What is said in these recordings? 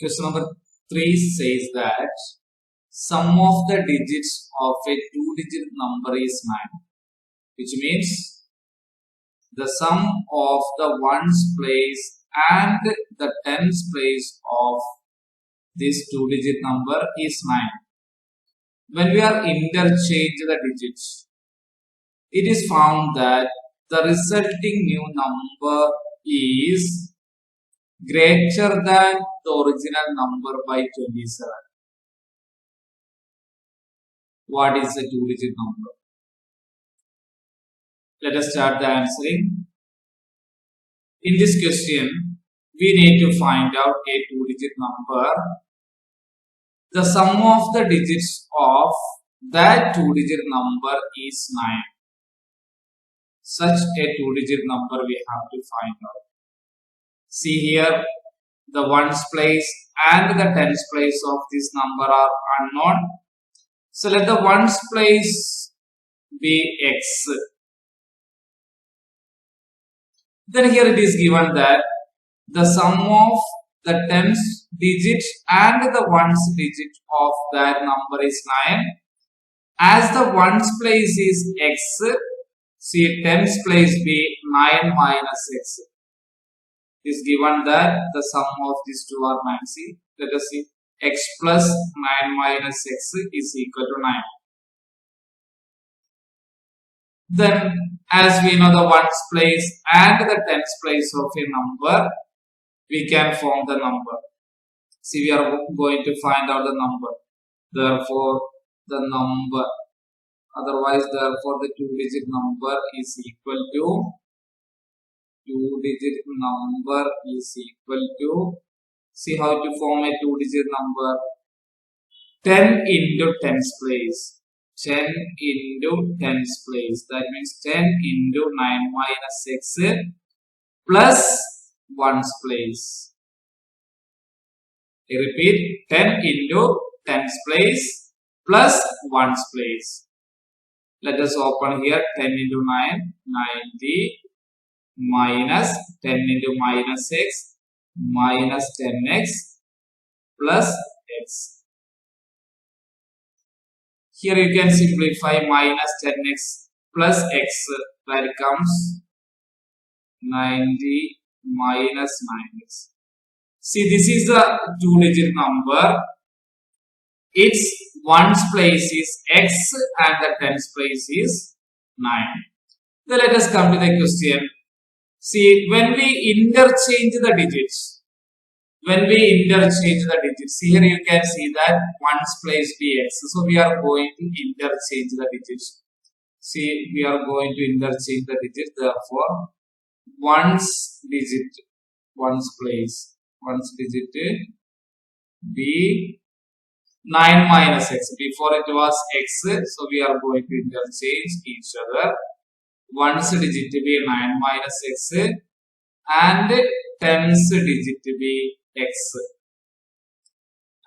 Question number 3 says that sum of the digits of a two-digit number is 9, which means the sum of the ones place and the tens place of this two-digit number is 9. When we are interchange the digits, it is found that the resulting new number is greater than the original number by 27. What is the two-digit number? Let us start the answering. In this question, we need to find out a two-digit number. The sum of the digits of that two-digit number is 9. Such a two-digit number we have to find out. See here, the ones place and the tens place of this number are unknown. So let the ones place be x. Then here it is given that the sum of the tens digit and the ones digit of that number is 9. As the ones place is x, see tens place be 9 minus x. It is given that the sum of these two are 9. See, let us see, x plus 9 minus x is equal to 9. Then, as we know the ones place and the tens place of a number, we can form the number. See, we are going to find out the number. Therefore, the number, therefore the two-digit number is equal to, see how to form a two-digit number, 10 into tens place. 10 into tens place. That means 10 into 9 minus x plus ones place. I repeat, 10 into tens place plus ones place. Let us open here 10 into 9, 90 minus 10 into minus x minus 10x plus x. Here you can simplify minus 10x plus x, that comes 90 minus 9x. See, this is the two-digit number. Its ones place is x and the tens place is 9. Then let us come to the question. See, when we interchange the digits, see here you can see that ones place be x. So we are going to interchange the digits. See, we are going to interchange the digits. Therefore, ones digit be 9 minus x. Before it was x, so we are going to interchange each other. Ones digit be 9 minus x and tens digit be x.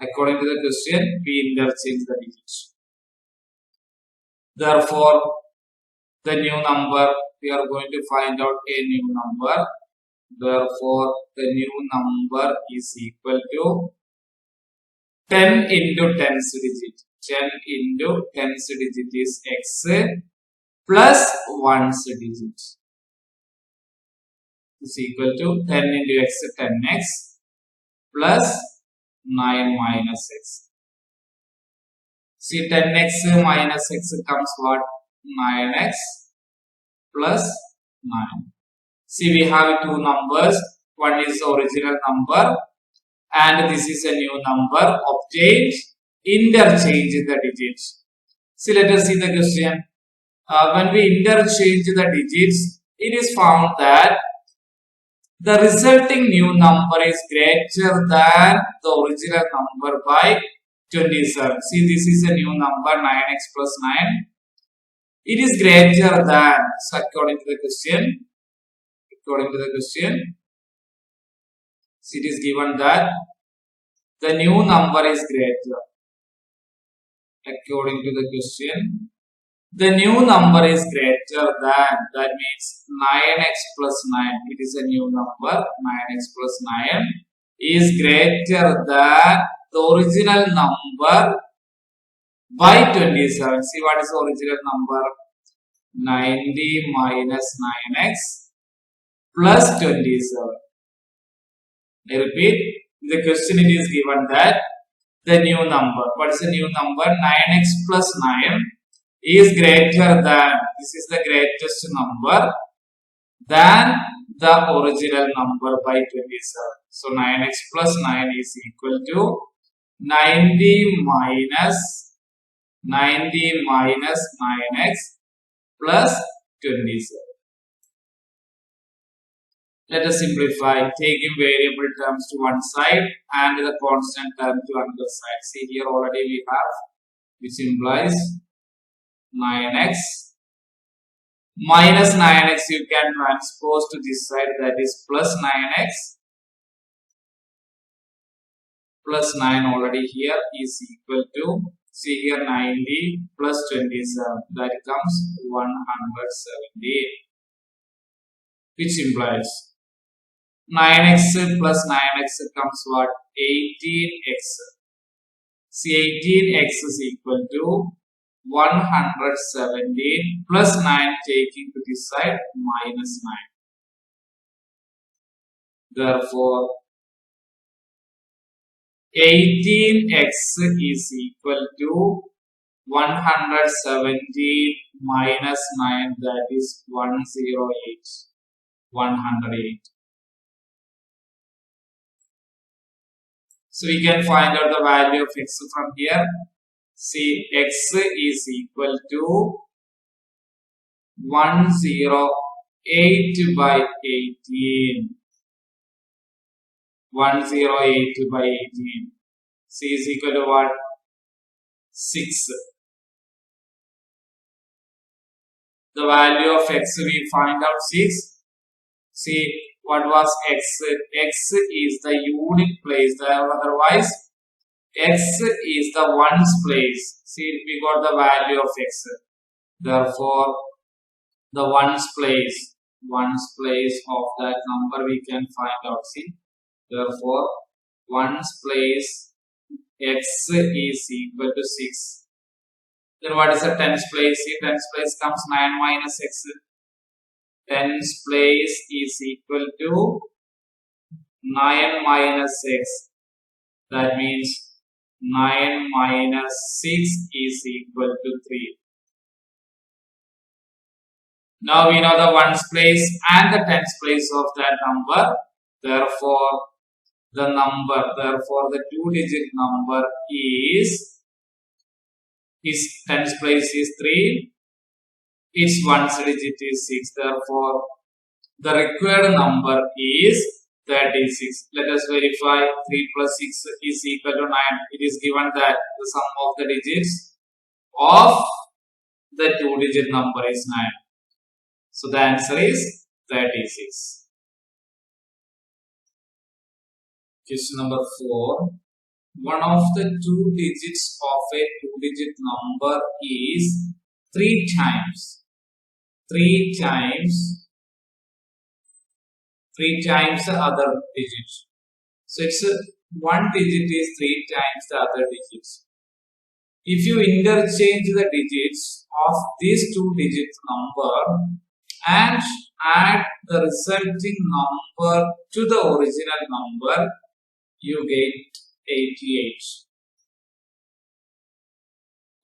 According to the question, we interchange the digits. Therefore, the new number, we are going to find out a new number. Therefore, the new number is equal to 10 into tens digit. 10 into tens digit is x plus ones digit. Is equal to 10 into x, 10x plus 9 minus x. See, 10x minus x comes what? 9x plus 9. See, we have two numbers. One is the original number and this is a new number obtained. Interchange the digits. See, let us see the question. When we interchange the digits, it is found that the resulting new number is greater than the original number by 27. See, this is a new number 9x plus 9. It is greater than, so according to the question, it is given that the new number is greater. According to the question, the new number is greater than, that means 9x plus 9. It is a new number, 9x plus 9 is greater than the original number by 27. See what is the original number? 90 minus 9x plus 27. I repeat, in the question it is given that the new number, what is the new number? 9x plus 9 is greater than, this is the greatest number than the original number by 27. So 9x plus 9 is equal to 90 minus 9x plus 27. Let us simplify, taking variable terms to one side and the constant term to another side. See here already we have, which implies 9x minus 9x you can transpose to this side, that is plus 9x plus 9 already here is equal to, see here 90 plus 27, that comes 117, which implies 9x plus 9x comes what? 18x. See 18x is equal to 117 plus 9 taking to this side minus 9. Therefore 18x is equal to 117 minus 9, that is 108. So we can find out the value of x from here. See, x is equal to 108 by 18. 108 by 18. C is equal to what? 6. The value of x we find out 6. See, what was x? X is the unit place. Otherwise, x is the ones place. See, we got the value of x. Therefore, the ones place of that number we can find out. See, therefore, ones place x is equal to 6. Then what is the tens place? See, tens place comes 9 minus x. Tens place is equal to 9 minus x. That means 9 minus 6 is equal to 3. Now we know the ones place and the tens place of that number. Therefore, the 2-digit number is tens place is 3. Its ones digit is 6. Therefore, the required number is 36. Let us verify. 3 plus 6 is equal to 9. It is given that the sum of the digits of the 2-digit number is 9. So the answer is 36. Question number 4. One of the 2 digits of a 2-digit number is 3 times the other digit. So it's one digit is 3 times the other digits. If you interchange the digits of this 2-digit number and add the resulting number to the original number, you get 88.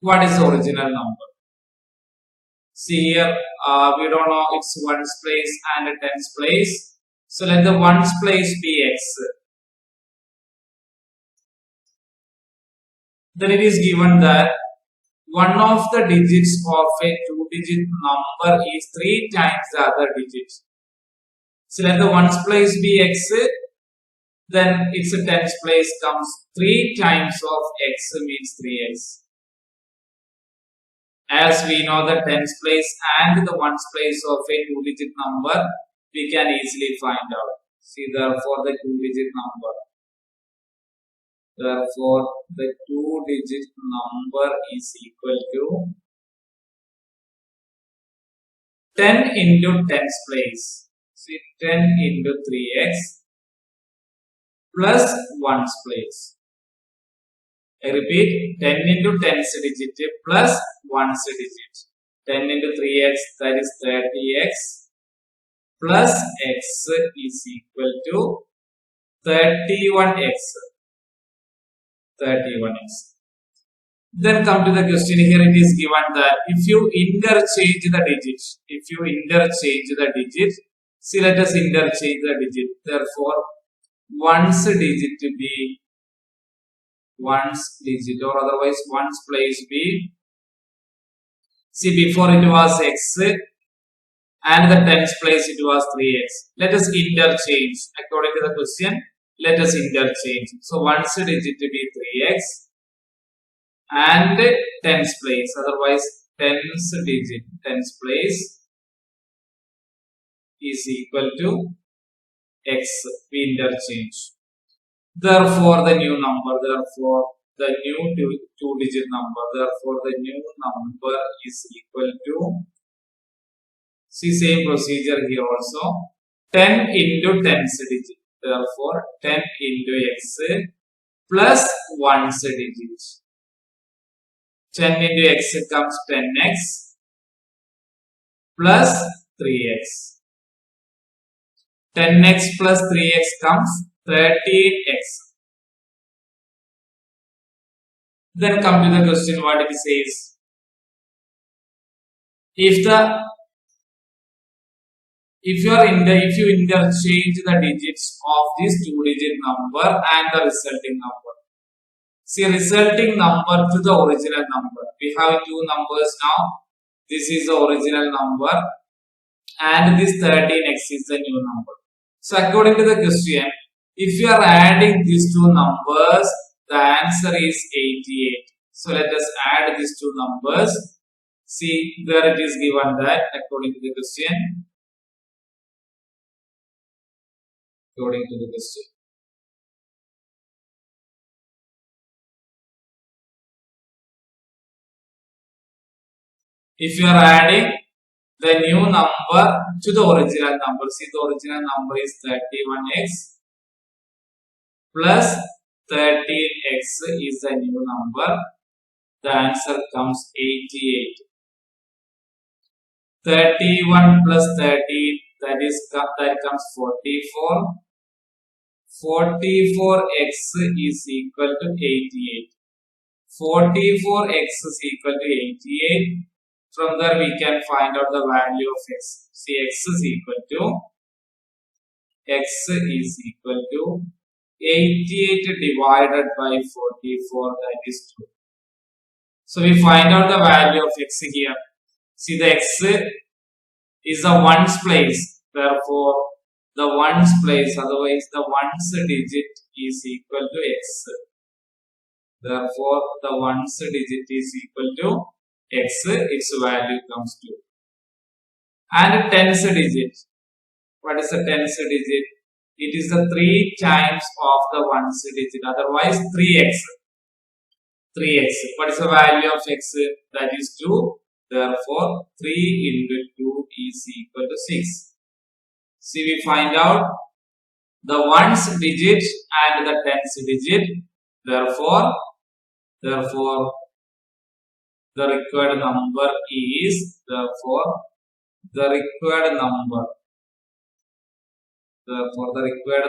What is the original number? See here, we don't know its ones place and a tens place. So let the ones place be x. Then it is given that one of the digits of a 2-digit number is 3 times the other digit. So let the ones place be x. Then its tens place comes 3 times of x means 3x. As we know the tens place and the ones place of a 2-digit number, we can easily find out. See, therefore the 2-digit number. Therefore, the 2-digit number is equal to 10 into tens place. See, 10 into 3x plus ones place. I repeat, 10 into 10th digit plus ones digit. 10 into 3x, that is 30x, plus x is equal to 31x. 31x. Then come to the question. Here it is given that if you interchange the digits, see, let us interchange the digit. Therefore, ones digit be ones digit, or otherwise ones place be. See, before it was x and the tens place it was 3x. Let us interchange according to the question. Let us interchange. So ones digit be 3x. And tens place, otherwise tens place is equal to x. We interchange. Therefore, the new number, the new two-digit number, therefore the new number is equal to, see, same procedure here also, 10 into tens digit. Therefore, 10 into x plus ones digit. 10 into x comes 10x plus 3x. 10x plus 3x comes 13x. Then come to the question what it says. If you interchange the digits of this two-digit number and the resulting number. See, resulting number to the original number. We have two numbers now. This is the original number and this 13x is the new number. So according to the question, if you are adding these two numbers, the answer is 88. So let us add these two numbers. See, there it is given that according to the question. According to the question. If you are adding the new number to the original number, see, the original number is 31x plus 13x is the new number. The answer comes 88. 31 plus 13, that comes 44. 44x is equal to 88. 44x is equal to 88. From there we can find out the value of x. See, x is equal to 88 divided by 44, that is 2. So we find out the value of x here. See, the x is the ones place. Therefore, the ones place, otherwise the ones digit is equal to x. Therefore, the ones digit is equal to x, its value comes to. And tens digit. What is the tens digit? It is the 3 times of the ones digit, otherwise 3x. 3x. What is the value of x? That is 2. Therefore, 3 into 2 is equal to 6. See, we find out the ones digit and the tens digit. Therefore, the required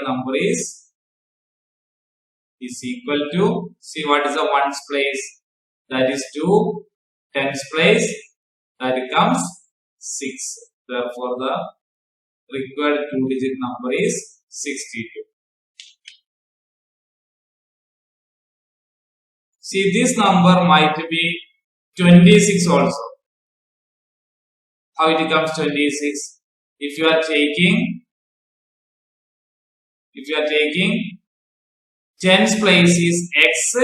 number is, is equal to, see, what is the ones place? That is 2. Tens place, that becomes 6. Therefore, the required two-digit number is 62. See, this number might be 26 also. How it becomes 26? If you are taking tens place is x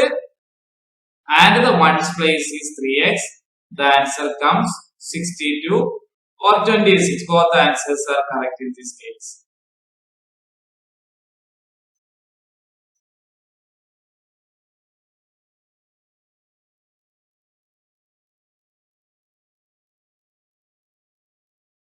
and the ones place is 3x, the answer comes 62 or 26. Both the answers are correct in this case.